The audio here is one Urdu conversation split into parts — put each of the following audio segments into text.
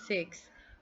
6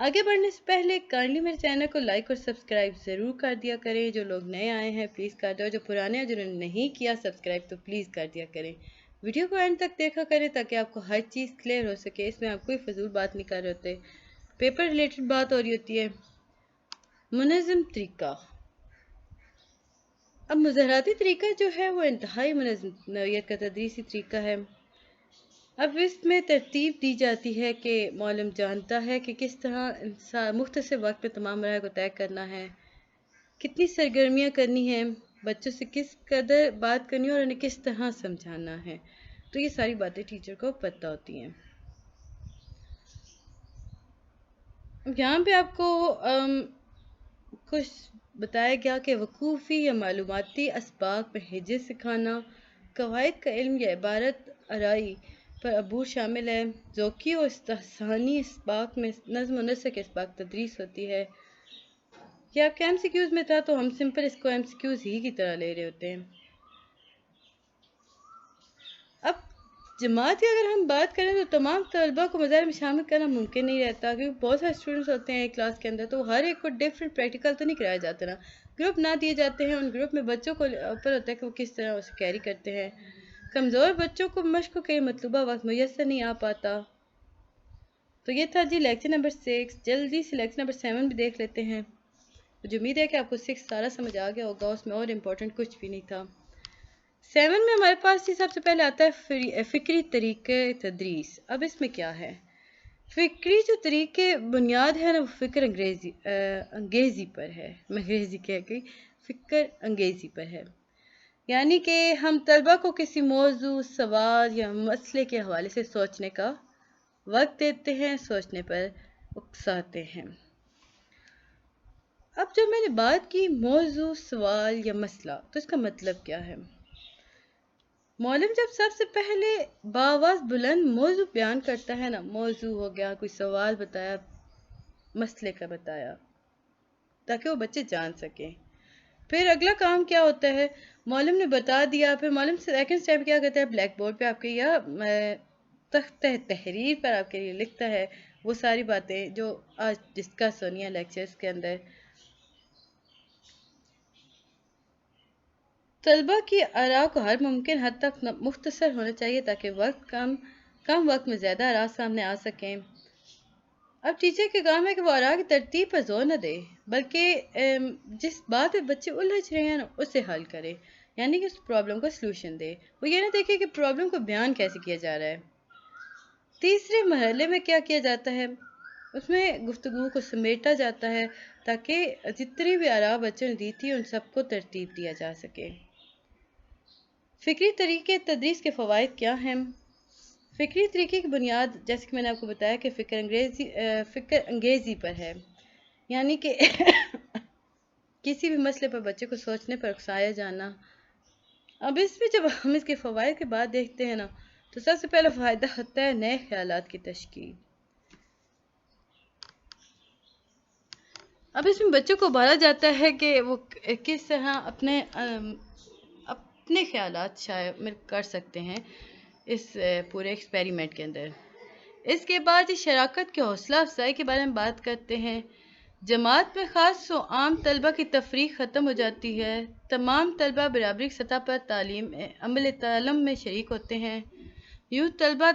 آگے بڑھنے سے پہلے کائنڈلی میرے چینل کو لائک اور سبسکرائب ضرور کر دیا کریں. جو لوگ نئے آئے ہیں پلیز کر دو, جو پرانے ہیں جنہوں نے نہیں کیا سبسکرائب تو پلیز کر دیا کریں. ویڈیو کو اینڈ تک دیکھا کریں تاکہ آپ کو ہر چیز کلیئر ہو سکے. اس میں آپ کوئی فضول بات نہیں کر رہے ہوتے, پیپر ریلیٹڈ بات ہو رہی ہوتی ہے. منظم طریقہ. اب مظاہراتی طریقہ جو ہے وہ انتہائی منظم نوعیت کا تدریسی طریقہ ہے. اب اس میں ترتیب دی جاتی ہے کہ معلم جانتا ہے کہ کس طرح مختصر وقت میں تمام مراحل کو طے کرنا ہے, کتنی سرگرمیاں کرنی ہیں, بچوں سے کس قدر بات کرنی ہے اور انہیں کس طرح سمجھانا ہے. تو یہ ساری باتیں ٹیچر کو پتہ ہوتی ہیں. یہاں پہ آپ کو کچھ بتایا گیا کہ وقوفی یا معلوماتی اسباق میں ہجے سکھانا, قواعد کا علم یا عبارت آرائی پر عبور شامل ہے. ذوقی اور استحسانی اسباق میں نظم و نسق کے اسباق تدریس ہوتی ہے. یہ آپ کے ایم سی کیوز میں تھا تو ہم سمپل اس کو ایم سی کیوز ہی کی طرح لے رہے ہوتے ہیں. اب جماعت کی اگر ہم بات کریں تو تمام طلباء کو مظاہرے میں شامل کرنا ممکن نہیں رہتا, کیونکہ بہت سارے اسٹوڈنٹس ہوتے ہیں ایک کلاس کے اندر, تو ہر ایک کو ڈفرینٹ پریکٹیکل تو نہیں کرایا جاتا نا. گروپ نہ دیے جاتے ہیں, ان گروپ میں بچوں کو اوپر ہوتا ہے کہ وہ کس طرح اسے کیری کرتے ہیں. کمزور بچوں کو مشق کے مطلوبہ وقت میسر نہیں آ پاتا. تو یہ تھا جی لیکچر نمبر 6. جلدی سے لیکچر نمبر 7 بھی دیکھ لیتے ہیں. مجھے امید ہے کہ آپ کو 6 سارا سمجھ آ گیا ہوگا, اس میں اور امپورٹنٹ کچھ بھی نہیں تھا. 7 میں ہمارے پاس جی سب سے پہلے آتا ہے فکری طریقے تدریس. اب اس میں کیا ہے, فکری جو طریقے بنیاد ہے نا وہ فکر انگیزی پر ہے. میں انگریزی کہہ گئی, فکر انگیزی پر ہے. یعنی کہ ہم طلبہ کو کسی موضوع, سوال یا مسئلے کے حوالے سے سوچنے کا وقت دیتے ہیں, سوچنے پر اکساتے ہیں. اب جب میں نے بات کی موضوع, سوال یا مسئلہ, تو اس کا مطلب کیا ہے. معلم جب سب سے پہلے بآواز بلند موضوع بیان کرتا ہے نا, موضوع ہو گیا, کوئی سوال بتایا, مسئلے کا بتایا, تاکہ وہ بچے جان سکیں. پھر اگلا کام کیا ہوتا ہے, معلم نے بتا دیا, پھر معلم سیکنڈ اسٹیپ کیا کرتا ہے, بلیک بورڈ پہ آپ کے یا تختہ تحریر پر آپ کے لیے لکھتا ہے وہ ساری باتیں جو آج ڈسکس ہونی ہیں لیکچرز کے اندر. طلبہ کی آراء کو ہر ممکن حد تک مختصر ہونا چاہیے تاکہ کم وقت میں زیادہ آراء سامنے آ سکیں. اب ٹیچر کا کام ہے کہ وہ آراء کی ترتیب پر زور نہ دے, بلکہ جس بات پہ بچے الجھ رہے ہیں نا اسے حل کرے, یعنی کہ اس پرابلم کو سلوشن دے. وہ یہ نہ دیکھے کہ پرابلم کو بیان کیسے کیا جا رہا ہے. تیسرے مرحلے میں کیا کیا جاتا ہے, اس میں گفتگو کو سمیٹا جاتا ہے تاکہ جتنی بھی آراء بچوں نے دی تھی ان سب کو ترتیب دیا جا سکے. فکری طریقے تدریس کے فوائد کیا ہیں. فکری طریقے کی بنیاد جیسے کہ میں نے آپ کو بتایا کہ فکر انگیزی پر ہے, یعنی کہ کسی بھی مسئلے پر بچے کو سوچنے پر اکسایا جانا. اب اس میں جب ہم اس کے فوائد کے بعد دیکھتے ہیں نا, تو سب سے پہلا فائدہ ہوتا ہے نئے خیالات کی تشکیل. اب اس میں بچوں کو ابھارا جاتا ہے کہ وہ کس طرح اپنے خیالات شامل کر سکتے ہیں اس پورے ایکسپیریمنٹ کے اندر. اس کے بعد شراکت کی حوصلہ افزائی کے بارے میں بات کرتے ہیں. جماعت میں خاص و عام طلبہ کی تفریق ختم ہو جاتی ہے. تمام طلبہ برابری کی سطح پر عمل تعلم میں شریک ہوتے ہیں. یوں طلبہ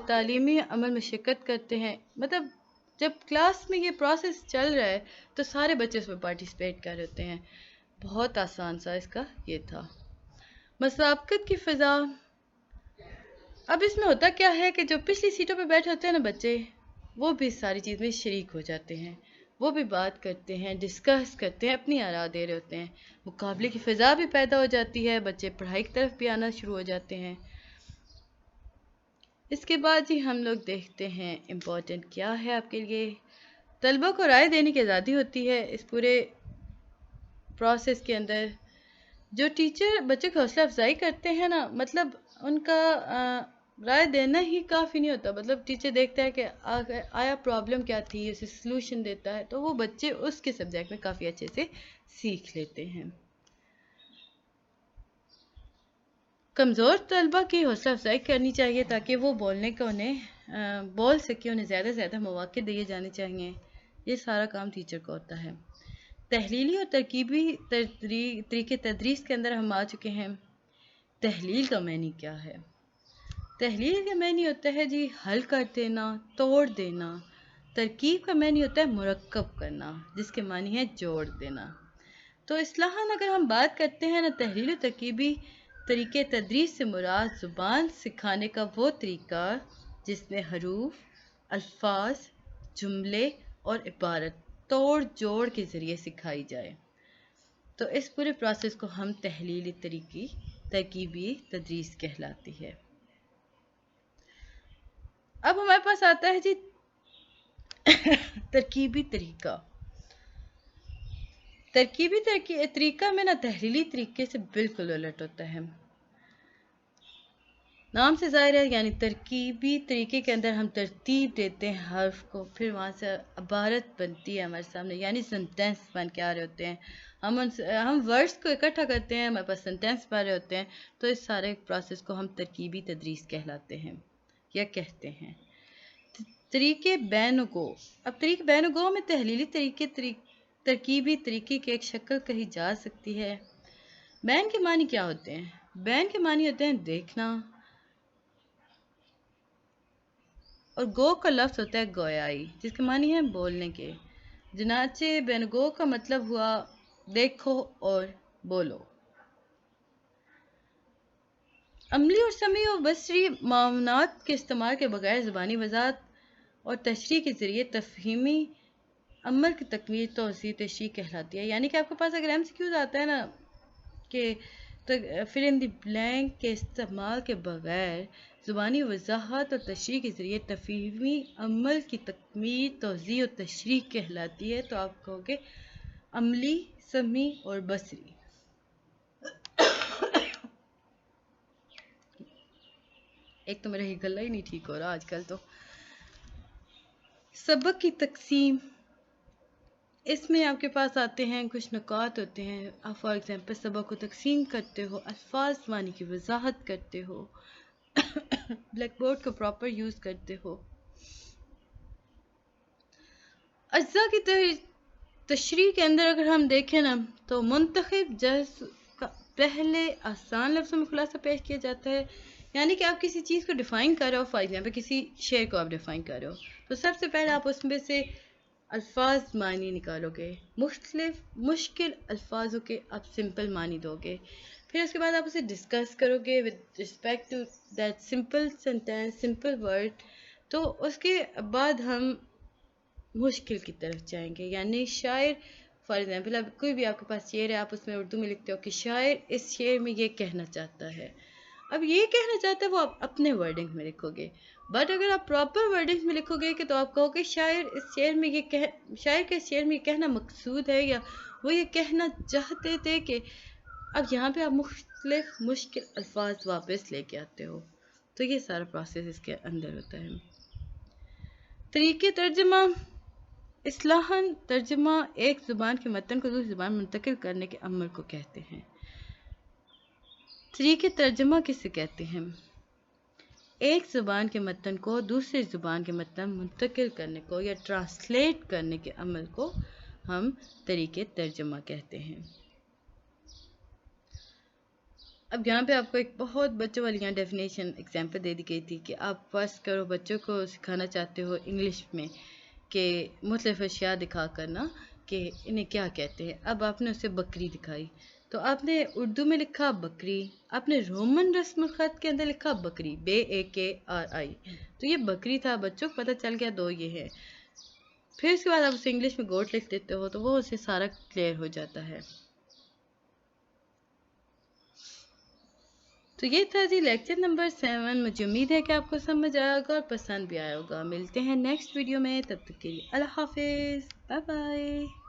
تعلیمی عمل میں شرکت کرتے ہیں. مطلب جب کلاس میں یہ پروسیس چل رہا ہے تو سارے بچے اس میں پارٹیسپیٹ کر رہے ہوتے ہیں. بہت آسان سا اس کا یہ تھا. مسابقت کی فضا. اب اس میں ہوتا کیا ہے کہ جو پچھلی سیٹوں پہ بیٹھے ہوتے ہیں نا بچے, وہ بھی ساری چیز میں شریک ہو جاتے ہیں. وہ بھی بات کرتے ہیں, ڈسکس کرتے ہیں, اپنی آراء دے رہے ہوتے ہیں. مقابلے کی فضا بھی پیدا ہو جاتی ہے, بچے پڑھائی کی طرف بھی آنا شروع ہو جاتے ہیں. اس کے بعد جی ہم لوگ دیکھتے ہیں امپورٹنٹ کیا ہے آپ کے لیے. طلبہ کو رائے دینے کی آزادی ہوتی ہے اس پورے پروسیس کے اندر. جو ٹیچر بچے کی حوصلہ افزائی کرتے ہیں نا, مطلب ان کا رائے دینا ہی کافی نہیں ہوتا. مطلب ٹیچر دیکھتا ہے کہ آیا پرابلم کیا تھی, اسے سلوشن دیتا ہے, تو وہ بچے اس کے سبجیکٹ میں کافی اچھے سے سیکھ لیتے ہیں. کمزور طلبہ کی حوصلہ افزائی کرنی چاہیے تاکہ وہ بولنے کا انہیں بول سکے, انہیں زیادہ سے زیادہ مواقع دیے جانے چاہیے. یہ سارا کام ٹیچر کا ہوتا ہے۔ تحلیلی اور ترکیبی طریقے تدریس کے اندر ہم آ چکے ہیں۔ تحلیل کا معنی کیا ہے؟ تحلیل کا معنی ہوتا ہے جی حل کر دینا، توڑ دینا۔ ترکیب کا معنی ہوتا ہے مرکب کرنا، جس کے معنی ہے جوڑ دینا۔ تو اصطلاحاً اگر ہم بات کرتے ہیں نا، تحلیل و ترکیبی طریقے تدریس سے مراد زبان سکھانے کا وہ طریقہ جس میں حروف، الفاظ، جملے اور عبارت توڑ جوڑ کے ذریعے سکھائی جائے۔ تو اس پورے پروسیس کو ہم تحلیلی ترکیبی تدریس کہلاتی ہے۔ اب ہمارے پاس آتا ہے جی ترکیبی طریقہ۔ ترکیبی طریقہ میں نا تحلیلی طریقے سے بالکل الٹ ہوتا ہے۔ نام سے ظاہر ہے، یعنی ترکیبی طریقے کے اندر ہم ترتیب دیتے ہیں حرف کو، پھر وہاں سے عبارت بنتی ہے ہمارے سامنے، یعنی سنٹینس بن کے آ رہے ہوتے ہیں۔ ہم ورڈز کو اکٹھا کرتے ہیں، ہمارے پاس سنٹینس بن رہے ہوتے ہیں۔ تو اس سارے پروسیس کو ہم ترکیبی تدریس کہلاتے ہیں یا کہتے ہیں۔ طریقے بین و گو۔ اب طریقے بین و گو میں تحلیلی ترکیبی طریقے کی ایک شکل کہی جا سکتی ہے۔ بین کے معنی کیا ہوتے ہیں؟ بین کے معنی ہوتے ہیں دیکھنا، اور گو کا لفظ ہوتا ہے گویائی، جس کے معنی ہے بولنے کے۔ چنانچہ بین گو کا مطلب ہوا دیکھو اور بولو۔ عملی اور سمعی و بصری معاونات کے استعمال کے بغیر زبانی وضاحت اور تشریح کے ذریعے تفہیمی عمل کی تکمیل توضیح تشریح کہلاتی ہے۔ یعنی کہ آپ کے پاس اگر ایم سی کیوز آتا ہے نا کہ فل ان دی بلینک کے استعمال کے بغیر زبانی وضاحت اور تشریح کے ذریعے تفہیمی عمل کی تکمیل توضیح و تشریح کہلاتی ہے، تو آپ کہو گے عملی، سمعی اور بصری۔ ایک تو میرا ہی گلا ہی نہیں ٹھیک ہو رہا آج کل تو۔ سبق کی تقسیم، اس میں آپ کے پاس آتے ہیں کچھ نکات ہوتے ہیں۔ آپ فار ایگزامپل سبق کو تقسیم کرتے ہو، الفاظ معنی کی وضاحت کرتے ہو، بلیک بورڈ کا پراپر یوز کرتے ہو۔ اجزاء کی تشریح کے اندر اگر ہم دیکھیں نا تو منتخب جز کا پہلے آسان لفظوں میں خلاصہ پیش کیا جاتا ہے۔ یعنی کہ آپ کسی چیز کو ڈیفائن کر رہے ہو، فار ایگزامپل کسی شعر کو آپ ڈیفائن کر رہے ہو، تو سب سے پہلے آپ اس میں سے الفاظ معنی نکالو گے، مختلف مشکل الفاظوں کے آپ سمپل معنی دو گے، پھر اس کے بعد آپ اسے ڈسکس کرو گے with respect to that simple sentence, simple word۔ تو اس کے بعد ہم مشکل کی طرف جائیں گے۔ یعنی شاعر فار ایگزامپل اب کوئی بھی آپ کے پاس شعر ہے، آپ اس میں اردو میں لکھتے ہو کہ شاعر اس شعر میں یہ کہنا چاہتا ہے، اب یہ کہنا چاہتا ہے وہ آپ اپنے ورڈنگ میں لکھو گے۔ بٹ اگر آپ پراپر ورڈنگ میں لکھو گے کہ تو آپ کہو گے شاعر کے شعر میں یہ کہنا مقصود ہے، یا وہ یہ کہنا چاہتے تھے کہ، اب یہاں پہ آپ مختلف مشکل الفاظ واپس لے کے آتے ہو۔ تو یہ سارا پروسیس اس کے اندر ہوتا ہے۔ طریقے ترجمہ، اصطلاحاً ترجمہ ایک زبان کے متن کو دوسری زبان میں منتقل کرنے کے عمل کو کہتے ہیں۔ طریقے ترجمہ کسے کہتے ہیں؟ ایک زبان کے متن کو دوسری زبان کے متن منتقل کرنے کو یا ٹرانسلیٹ کرنے کے عمل کو ہم طریقے ترجمہ کہتے ہیں۔ اب یہاں پہ آپ کو ایک بہت بچوں والی یہاں ڈیفینیشن ایگزامپل دے دی گئی تھی کہ آپ فرض کرو بچوں کو سکھانا چاہتے ہو انگلش میں کہ مختلف اشیاء دکھا کرنا کہ انہیں کیا کہتے ہیں۔ اب آپ نے اسے بکری دکھائی، تو آپ نے اردو میں لکھا بکری، آپ نے رومن رسم الخط کے اندر لکھا بکری، BAKRI، تو یہ بکری تھا، بچوں کو پتہ چل گیا دو یہ ہے۔ پھر اس کے بعد آپ اسے انگلش میں گوٹ لکھ دیتے ہو تو وہ اسے سارا کلیئر ہو جاتا ہے۔ تو یہ تھا جی لیکچر نمبر 7۔ مجھے امید ہے کہ آپ کو سمجھ آیا ہوگا اور پسند بھی آیا ہوگا۔ ملتے ہیں نیکسٹ ویڈیو میں، تب تک کے لیے اللہ حافظ، بائے بائے۔